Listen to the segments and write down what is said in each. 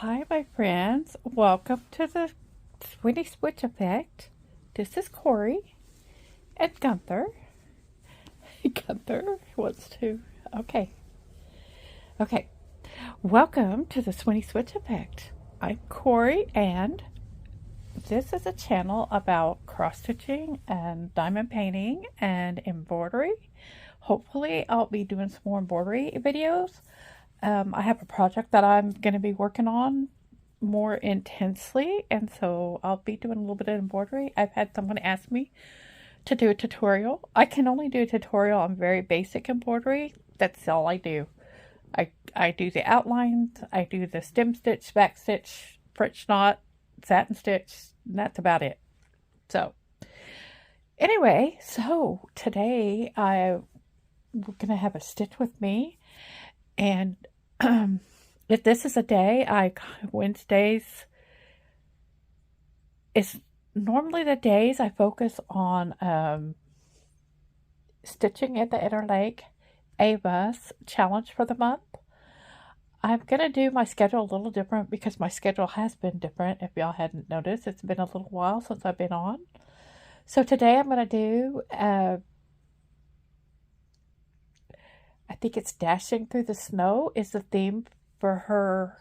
Hi, my friends. Welcome to the Swinny Switch Effect. This is Corey and Gunther. Gunther wants to. Okay. Okay. Welcome to the Swinny Switch Effect. I'm Corey, and this is a channel about cross stitching and diamond painting and embroidery. Hopefully, I'll be doing some more embroidery videos. I have a project that I'm going to be working on more intensely, and so I'll be doing a little bit of embroidery. I've had someone ask me to do a tutorial. I can only do a tutorial on very basic embroidery. That's all I do. I do the outlines, I do the stem stitch, back stitch, French knot, satin stitch, and that's about it. So anyway, so today we're going to have a stitch with me, and if this is a day, Wednesdays is normally the days I focus on stitching at the inner leg, Ava's challenge for the month. I'm going to do my schedule a little different because my schedule has been different. If y'all hadn't noticed, it's been a little while since I've been on. So today I'm going to do, I think it's Dashing Through the Snow is the theme for her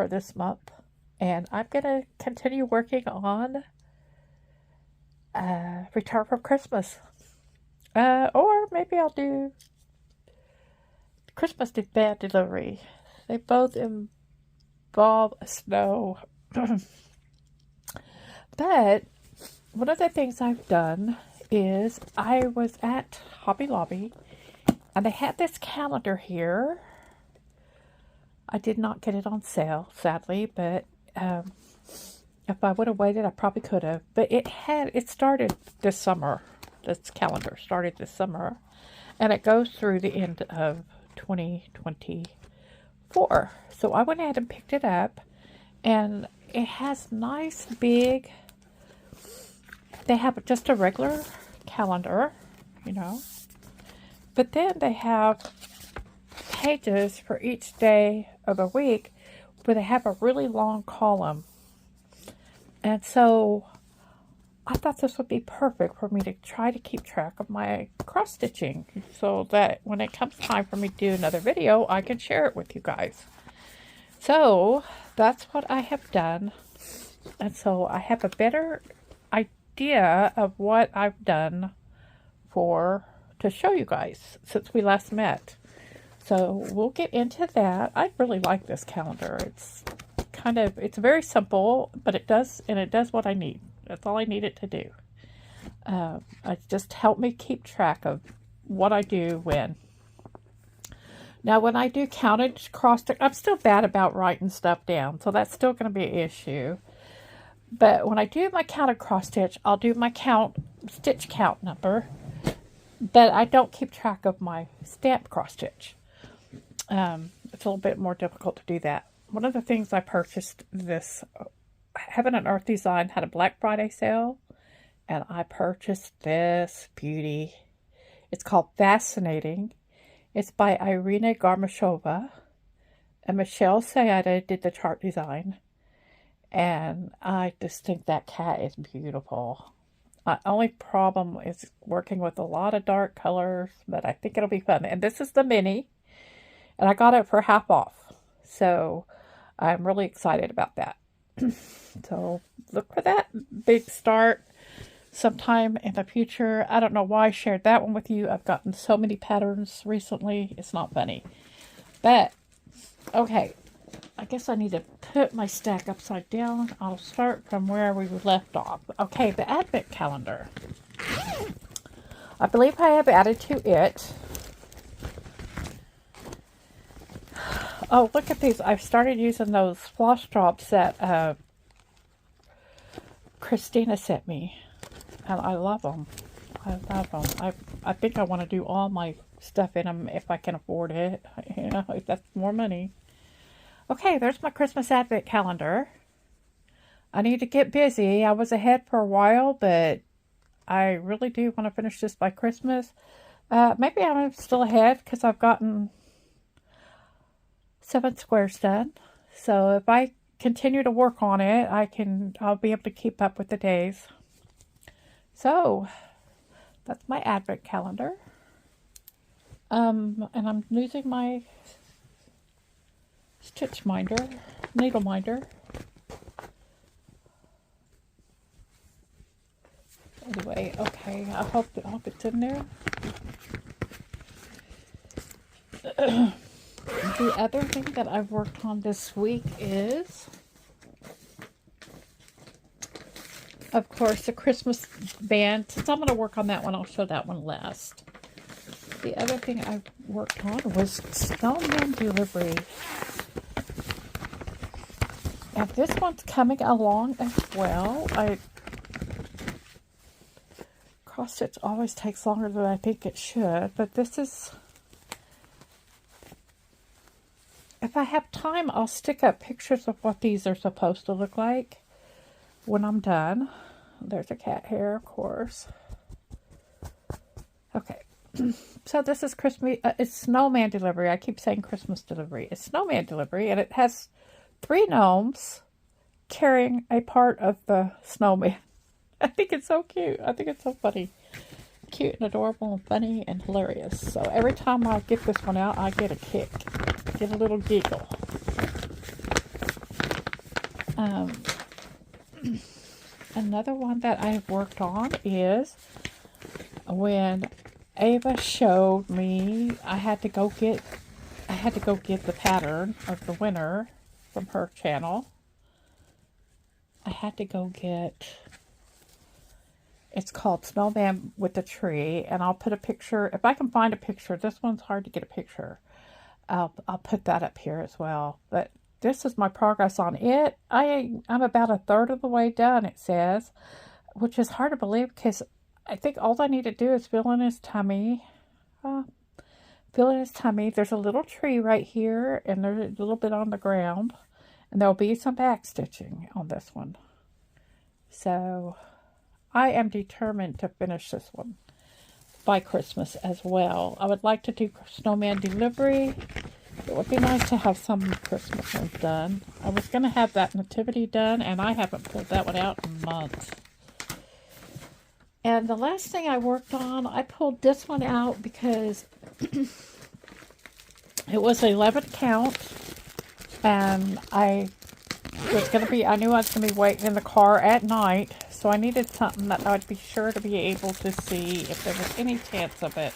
this month, and I'm gonna continue working on Return from Christmas, or maybe I'll do Christmas Band Delivery. They both involve snow. But one of the things I've done is I was at Hobby Lobby, and they had this calendar here. I did not get it on sale, sadly, but if I would have waited, I probably could have. But it started this summer. This calendar started this summer, and it goes through the end of 2024. So I went ahead and picked it up, and it has nice big, they have just a regular calendar, but then they have pages for each day of the week where they have a really long column. And so I thought this would be perfect for me to try to keep track of my cross stitching so that when it comes time for me to do another video, I can share it with you guys. So that's what I have done. And so I have a better idea of what I've done to show you guys since we last met. So we'll get into that. I really like this calendar. It's very simple, but it does what I need. That's all I need it to do. It just helped me keep track of what I do when. Now, when I do counted cross stitch, I'm still bad about writing stuff down, so that's still going to be an issue. But when I do my counted cross stitch, I'll do my stitch count number, but I don't keep track of my stamp cross stitch. It's a little bit more difficult to do that. One of the things I purchased this Heaven and Earth Design had a Black Friday sale, and I purchased this beauty. It's called Fascinating. It's by Irina Garmashova, and Michelle Sayada did the chart design, and I just think that cat is beautiful. My only problem is working with a lot of dark colors, but I think it'll be fun. And this is the mini, and I got it for half off. So I'm really excited about that. So look for that big start sometime in the future. I don't know why I shared that one with you. I've gotten so many patterns recently. It's not funny. But, okay. I guess I need to put my stack upside down. I'll start from where we left off. Okay, the Advent calendar. I believe I have added to it. Oh, look at these. I've started using those floss drops that Christina sent me. And I love them. I love them. I think I want to do all my stuff in them if I can afford it. If that's more money. Okay, there's my Christmas Advent calendar. I need to get busy. I was ahead for a while, but I really do want to finish this by Christmas. Maybe I'm still ahead because I've gotten 7 squares done. So if I continue to work on it, I'll be able to keep up with the days. So that's my advent calendar. And I'm using my stitch minder, needle minder. Anyway, okay, I hope it's in there. The other thing that I've worked on this week is, of course, the Christmas band. Since I'm going to work on that one, I'll show that one last. The other thing I worked on was Snowman Delivery. And this one's coming along as well. Cross stitch always takes longer than I think it should, but this is, if I have time, I'll stick up pictures of what these are supposed to look like when I'm done. There's a cat hair, of course. Okay. So this is Christmas. It's Snowman Delivery. I keep saying Christmas Delivery. It's Snowman Delivery, and it has 3 gnomes carrying a part of the snowman. I think it's so cute. I think it's so funny. Cute and adorable and funny and hilarious. So every time I get this one out, I get a kick. Get a little giggle. Another one that I've worked on is when Ava showed me I had to go get the pattern of the winner from her channel. I had to go get, it's called Snowman with a Tree, and I'll put a picture, if I can find a picture. This one's hard to get a picture. I'll put that up here as well. But this is my progress on it. I'm about 1/3 of the way done, it says, which is hard to believe because I think all I need to do is fill in his tummy. There's a little tree right here, and there's a little bit on the ground. And there'll be some back stitching on this one. So I am determined to finish this one by Christmas as well. I would like to do Snowman Delivery. It would be nice to have some Christmas ones done. I was going to have that nativity done, and I haven't pulled that one out in months. And the last thing I worked on, I pulled this one out because it was 11 count, and I knew I was going to be waiting in the car at night, so I needed something that I would be sure to be able to see if there was any chance of it.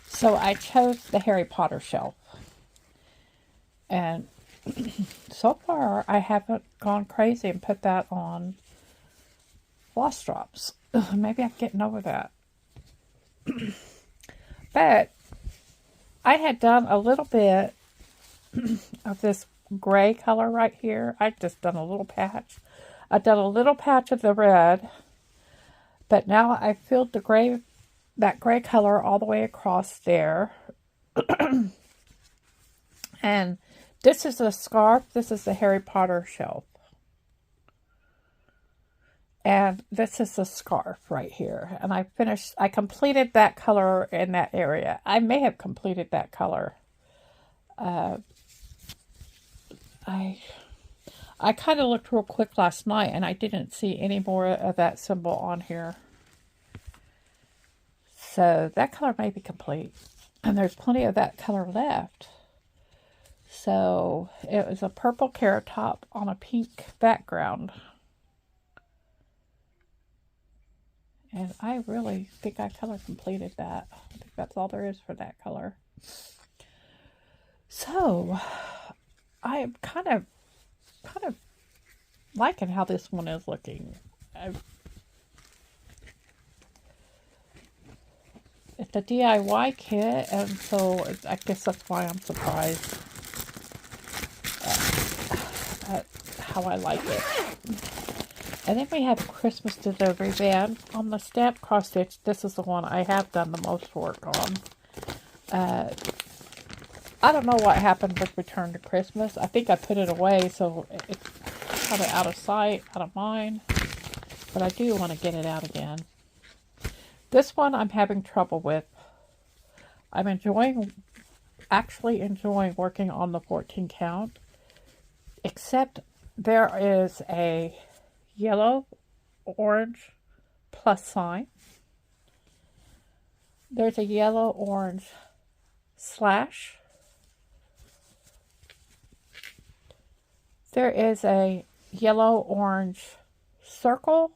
So I chose the Harry Potter shelf. And so far, I haven't gone crazy and put that on floss drops. Maybe I'm getting over that. But I had done a little bit of this gray color right here. I've just done a little patch. I've done a little patch of the red, but now I filled that gray color all the way across there. And this is a scarf. This is the Harry Potter shelf. And this is the scarf right here. And I completed that color in that area. I may have completed that color. I kind of looked real quick last night, and I didn't see any more of that symbol on here. So that color may be complete. And there's plenty of that color left. So it was a purple carrot top on a pink background. And I really think I color completed that. I think that's all there is for that color. So I am kind of liking how this one is looking. It's a DIY kit, and so I guess that's why I'm surprised at how I like it. And then we have a Christmas Delivery band on the stamp cross stitch. This is the one I have done the most work on. I don't know what happened with Return to Christmas. I think I put it away, so it's kind of out of sight, out of mind. But I do want to get it out again. This one I'm having trouble with. I'm actually enjoying working on the 14 count. except there is a yellow, orange plus sign. There's a yellow, orange slash. There is a yellow, orange circle,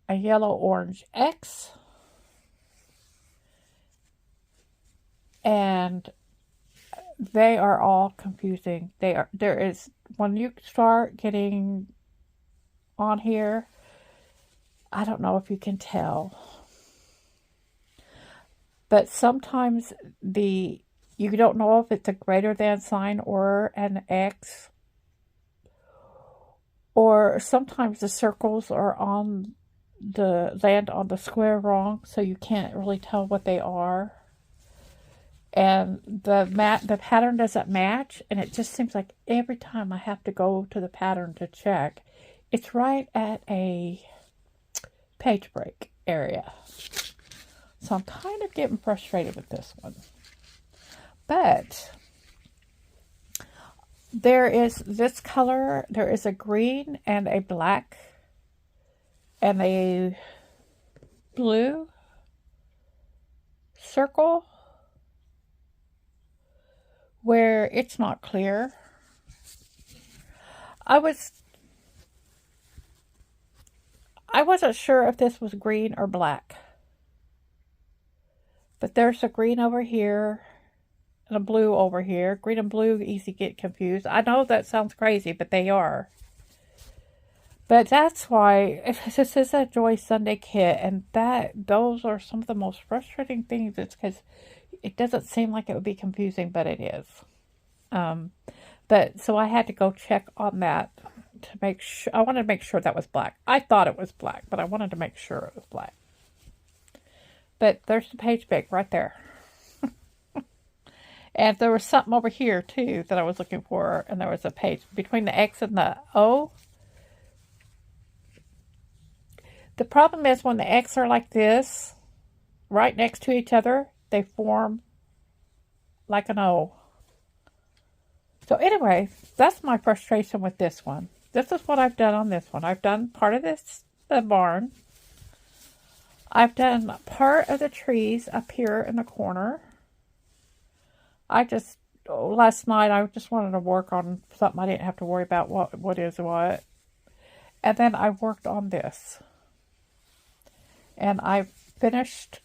a yellow, orange X, and they are all confusing. There is, when you start getting on here, I don't know if you can tell, but sometimes you don't know if it's a greater than sign or an X, or sometimes the circles are land on the square wrong, so you can't really tell what they are. And the pattern doesn't match, and it just seems like every time I have to go to the pattern to check, it's right at a page break area. So I'm kind of getting frustrated with this one. But there is this color, there is a green and a black and a blue circle where it's not clear. I wasn't sure if this was green or black. But there's a green over here and a blue over here. Green and blue easy get confused. I know that sounds crazy, but they are. But that's why, if this is a Joy Sunday kit, and those are some of the most frustrating things. It's because it doesn't seem like it would be confusing, but it is. But so I had to go check on that to make sure. I wanted to make sure that was black. I thought it was black, but I wanted to make sure it was black. But there's the page break right there. And there was something over here too that I was looking for, and there was a page between the X and the O. The problem is when the X are like this, right next to each other, they form like an O. So anyway, that's my frustration with this one. This is what I've done on this one. I've done part of the barn. I've done part of the trees up here in the corner. Last night I just wanted to work on something I didn't have to worry about what is what. And then I worked on this. And I finished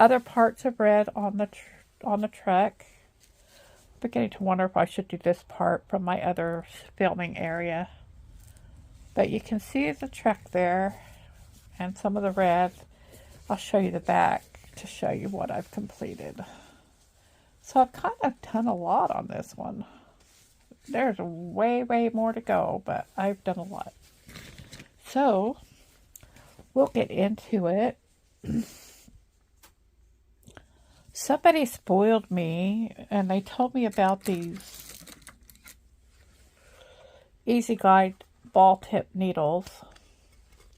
other parts of red on the truck. I'm beginning to wonder if I should do this part from my other filming area. But you can see the truck there and some of the red. I'll show you the back to show you what I've completed. So I've kind of done a lot on this one. There's way, way more to go, but I've done a lot. So we'll get into it. Somebody spoiled me, and they told me about these Easy Guide ball tip needles.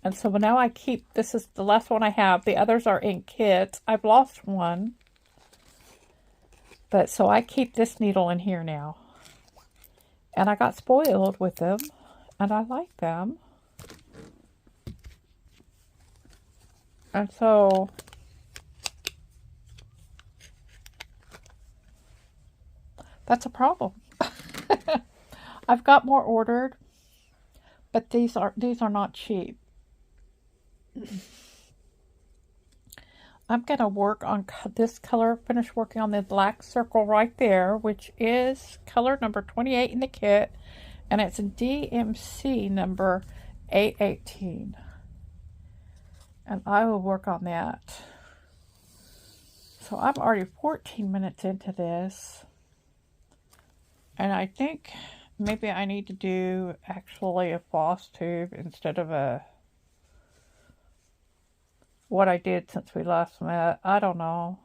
And so now this is the last one I have. The others are in kits. I've lost one. But so I keep this needle in here now. And I got spoiled with them, and I like them. And so that's a problem. I've got more ordered, but these are not cheap. I'm going to work on this color, finish working on the black circle right there, which is color number 28 in the kit, and it's DMC number 818. And I will work on that. So I'm already 14 minutes into this, and I think maybe I need to do actually a floss tube instead of what I did since we last met. I don't know.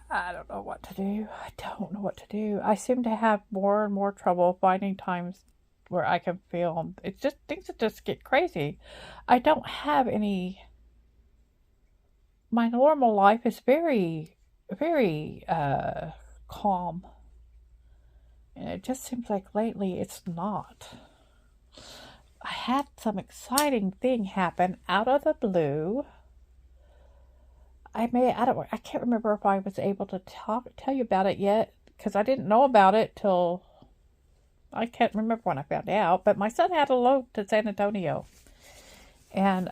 I don't know what to do. I seem to have more and more trouble finding times where I can film. It's just, things just get crazy. I don't have my normal life is very, very calm. And it just seems like lately it's not. I had some exciting thing happen out of the blue. I can't remember if I was able to tell you about it yet, because I didn't know about it till, I can't remember when I found out, but my son had a load to San Antonio. And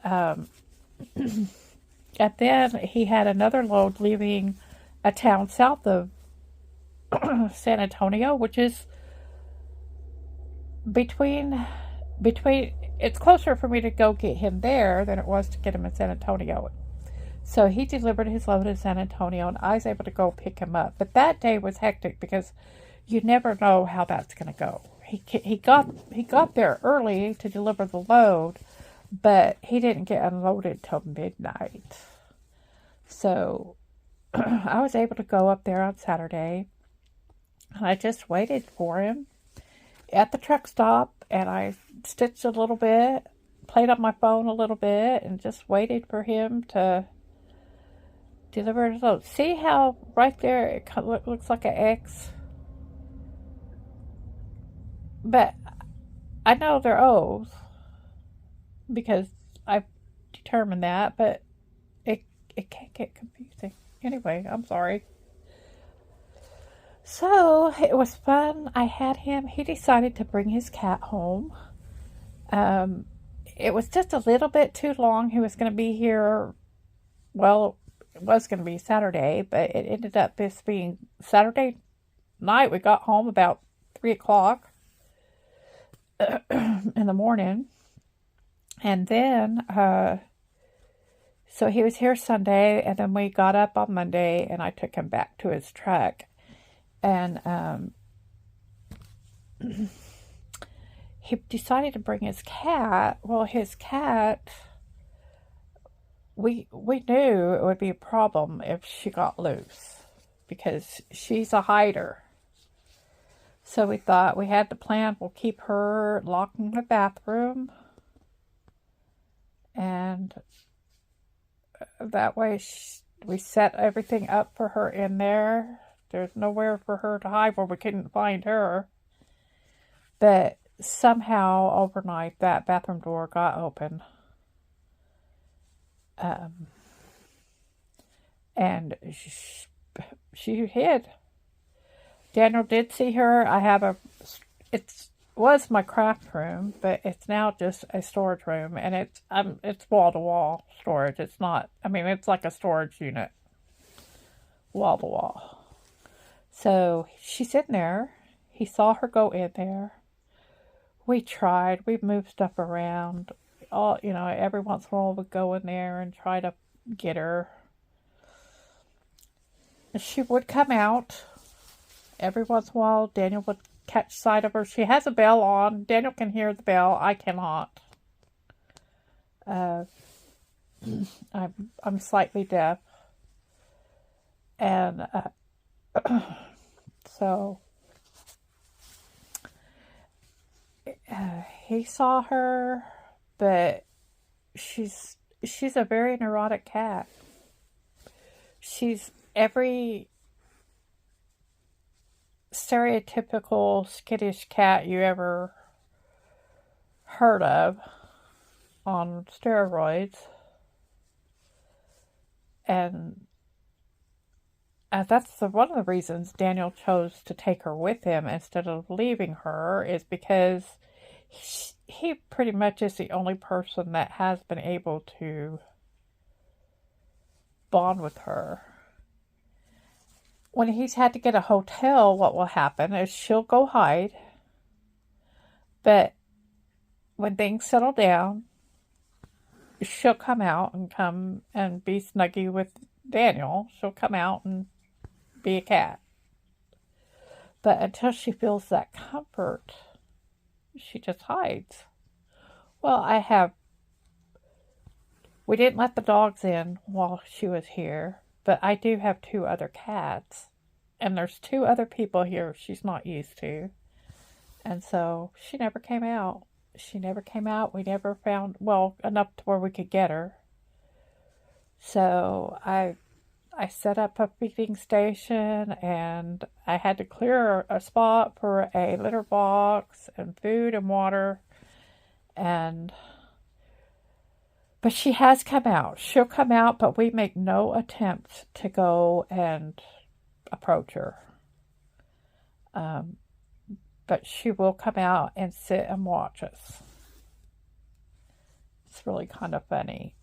then he had another load leaving a town south of San Antonio, which is between, it's closer for me to go get him there than it was to get him in San Antonio. So he delivered his load in San Antonio, and I was able to go pick him up. But that day was hectic because you never know how that's going to go. He got there early to deliver the load, but he didn't get unloaded till midnight. So I was able to go up there on Saturday, and I just waited for him at the truck stop, and I stitched a little bit, played on my phone a little bit, and just waited for him to deliver his load. See how right there it looks like an X? But I know they're O's because I've determined that, but it can get confusing. Anyway, I'm sorry. So it was fun. I had him. He decided to bring his cat home. It was just a little bit too long. He was going to be here. Well, it was going to be Saturday, but it ended up this being Saturday night. We got home about 3 o'clock in the morning. And then, so he was here Sunday, and then we got up on Monday, and I took him back to his truck. And he decided to bring his cat. Well, his cat, we knew it would be a problem if she got loose because she's a hider. So we thought we had the plan. We'll keep her locked in the bathroom, and that way we set everything up for her in there. There's nowhere for her to hide where we couldn't find her. But somehow overnight that bathroom door got open. And she hid. Daniel did see her. It was my craft room, but it's now just a storage room, and it's wall to wall storage. It's not, it's like a storage unit, wall to wall. So she's in there. He saw her go in there. We moved stuff around. Every once in a while we'd go in there and try to get her. She would come out. Every once in a while, Daniel would catch sight of her. She has a bell on. Daniel can hear the bell. I cannot. I'm slightly deaf. And so he saw her, but she's a very neurotic cat. She's every stereotypical skittish cat you ever heard of on steroids. And that's one of the reasons Daniel chose to take her with him instead of leaving her, is because he pretty much is the only person that has been able to bond with her. When he's had to get a hotel, what will happen is she'll go hide. But when things settle down, she'll come out and be snuggy with Daniel. She'll come out and be a cat. But until she feels that comfort, she just hides. Well, we didn't let the dogs in while she was here, but I do have 2 other cats, and there's 2 other people here she's not used to. And so she never came out. We never found, enough to where we could get her. So I I set up a feeding station, and I had to clear a spot for a litter box and food and water. And but she has come out. She'll come out, but we make no attempt to go and approach her. Um, but she will come out and sit and watch us. It's really kind of funny.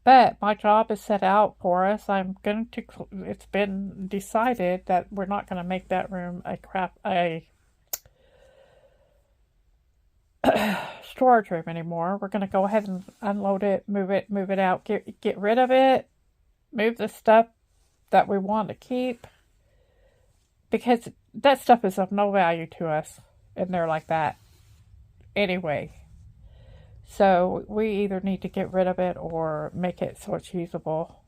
But my job is set out for us. It's been decided that we're not going to make that room a storage room anymore. We're going to go ahead and unload it, move it out, get rid of it, move the stuff that we want to keep, because that stuff is of no value to us in there like that anyway. So we either need to get rid of it or make it so it's usable.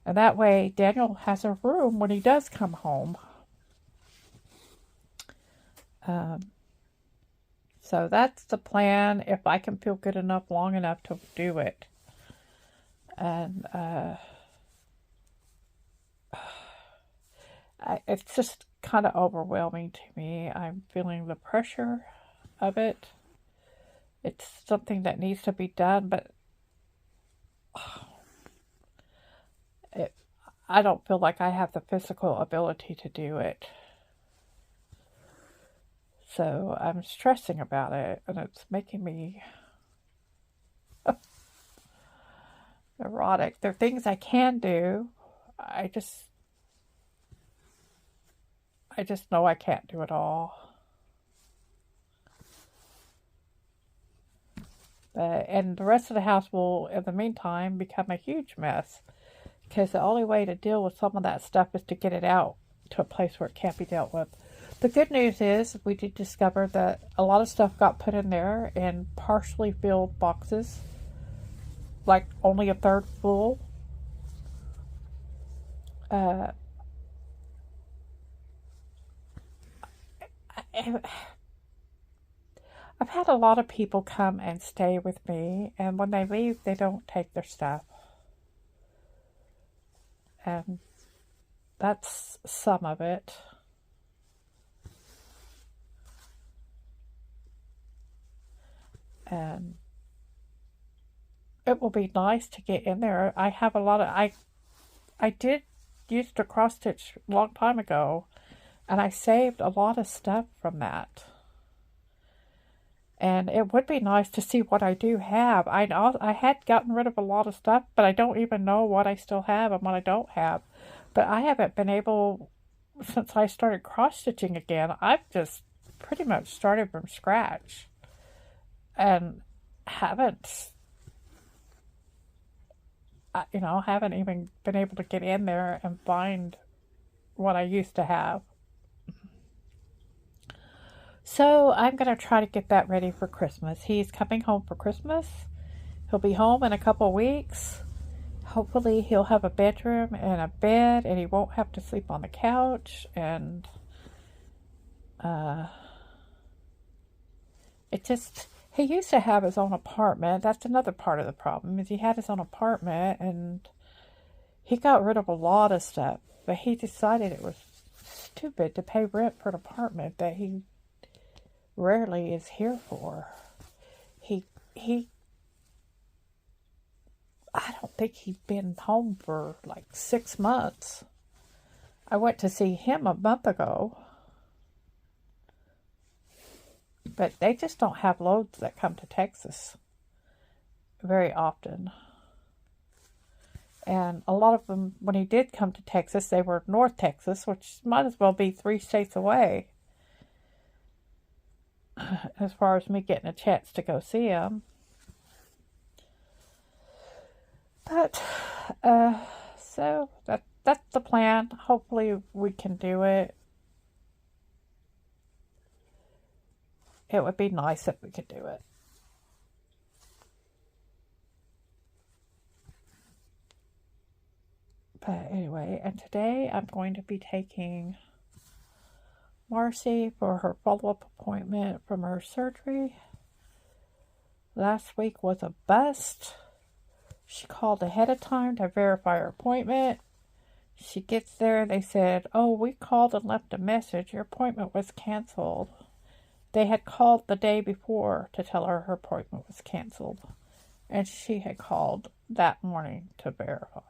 And that way Daniel has a room when he does come home. So that's the plan, if I can feel good enough long enough to do it. And it's just kind of overwhelming to me. I'm feeling the pressure of it. It's something that needs to be done, but I don't feel like I have the physical ability to do it. So I'm stressing about it, and it's making me neurotic. There are things I can do. I just know I can't do it all. And the rest of the house will, in the meantime, become a huge mess. Because the only way to deal with some of that stuff is to get it out to a place where it can't be dealt with. The good news is we did discover that a lot of stuff got put in there in partially filled boxes. Like only a third full. I've had a lot of people come and stay with me, and when they leave, they don't take their stuff. And that's some of it. And it will be nice to get in there. I have a lot of, I did use to cross stitch a long time ago, and I saved a lot of stuff from that. And it would be nice to see what I do have. I had gotten rid of a lot of stuff, but I don't even know what I still have and what I don't have. But I haven't been able, since I started cross-stitching again, I've just pretty much started from scratch. And haven't even been able to get in there and find what I used to have. So I'm going to try to get that ready for Christmas. He's coming home for Christmas. He'll be home in a couple weeks. Hopefully he'll have a bedroom and a bed, and he won't have to sleep on the couch. And he used to have his own apartment. That's another part of the problem, is he had his own apartment, and he got rid of a lot of stuff. But he decided it was stupid to pay rent for an apartment that he rarely is here for. I don't think he's been home for like 6 months. I went to see him a month ago. But they just don't have loads that come to Texas very often. And a lot of them, when he did come to Texas, they were North Texas, which might as well be 3 states away. As far as me getting a chance to go see him. But, so that's the plan. Hopefully we can do it. It would be nice if we could do it. But anyway, and today I'm going to be taking Marcy for her follow-up appointment from her surgery. Last week was a bust. She called ahead of time to verify her appointment. She gets there. They said, "Oh, we called and left a message. Your appointment was canceled." They had called the day before to tell her appointment was canceled. And she had called that morning to verify.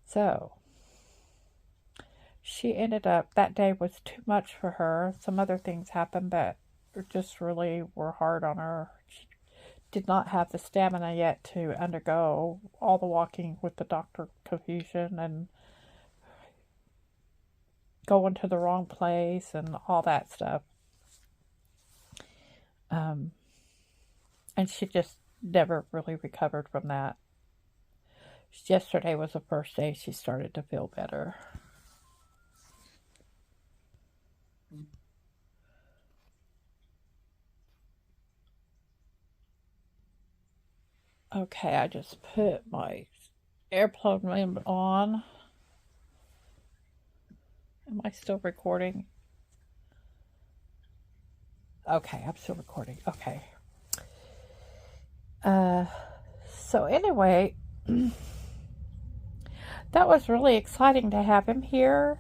So, she ended up, that day was too much for her. Some other things happened that just really were hard on her. She did not have the stamina yet to undergo all the walking with the doctor confusion and going to the wrong place and all that stuff. And she just never really recovered from that. Yesterday was the first day she started to feel better. Okay, I just put my airplane mode on. Am I still recording? Okay, I'm still recording. Okay. So anyway, that was really exciting to have him here.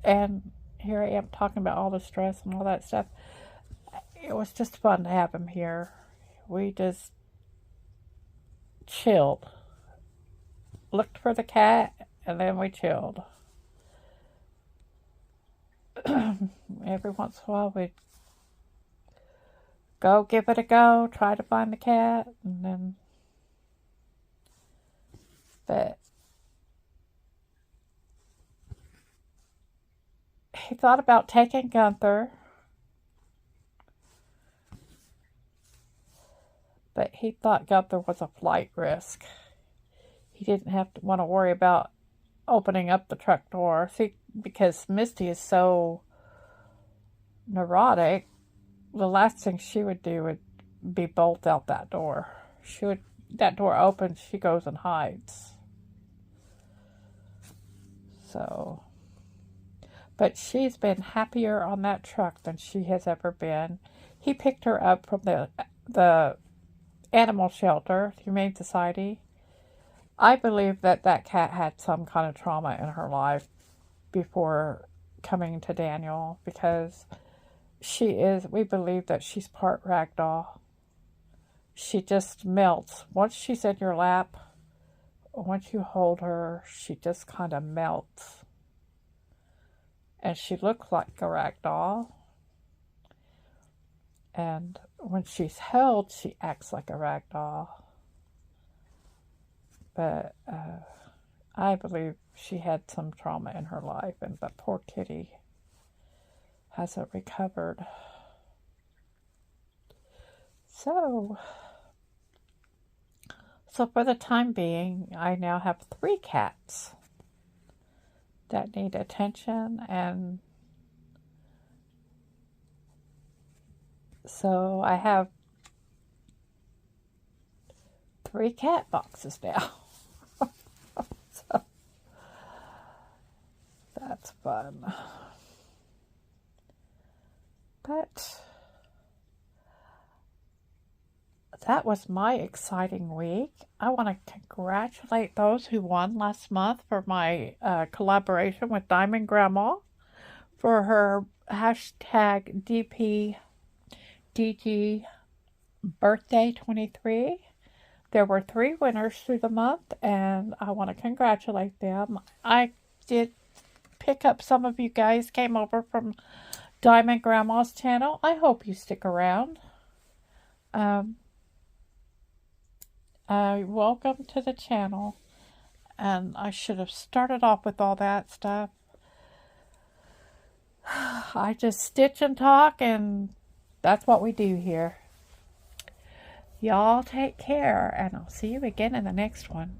And here I am talking about all the stress and all that stuff. It was just fun to have him here. We just chilled. Looked for the cat, and then we chilled. Every once in a while, we'd go give it a go, try to find the cat, and then... But he thought about taking Gunther, but he thought Gunther was a flight risk. He didn't have to want to worry about opening up the truck door. See, because Misty is so neurotic, the last thing she would do would be bolt out that door. That door opens, she goes and hides. So, but she's been happier on that truck than she has ever been. He picked her up from the animal shelter, Humane Society. I believe that cat had some kind of trauma in her life before coming to Daniel, because we believe that she's part ragdoll. She just melts. Once she's in your lap, once you hold her, she just kind of melts. And she looks like a ragdoll. And when she's held, she acts like a ragdoll. But I believe she had some trauma in her life, and the poor kitty hasn't recovered. So for the time being, I now have 3 cats that need attention, and so I have 3 cat boxes now. So that's fun. But that was my exciting week. I want to congratulate those who won last month for my collaboration with Diamond Grandma for her hashtag DPDG birthday 23. There were 3 winners through the month, and I want to congratulate them. I did pick up some of you guys came over from Diamond Grandma's channel. I hope you stick around. Welcome to the channel. And I should have started off with all that stuff. I just stitch and talk, and that's what we do here. Y'all take care, and I'll see you again in the next one.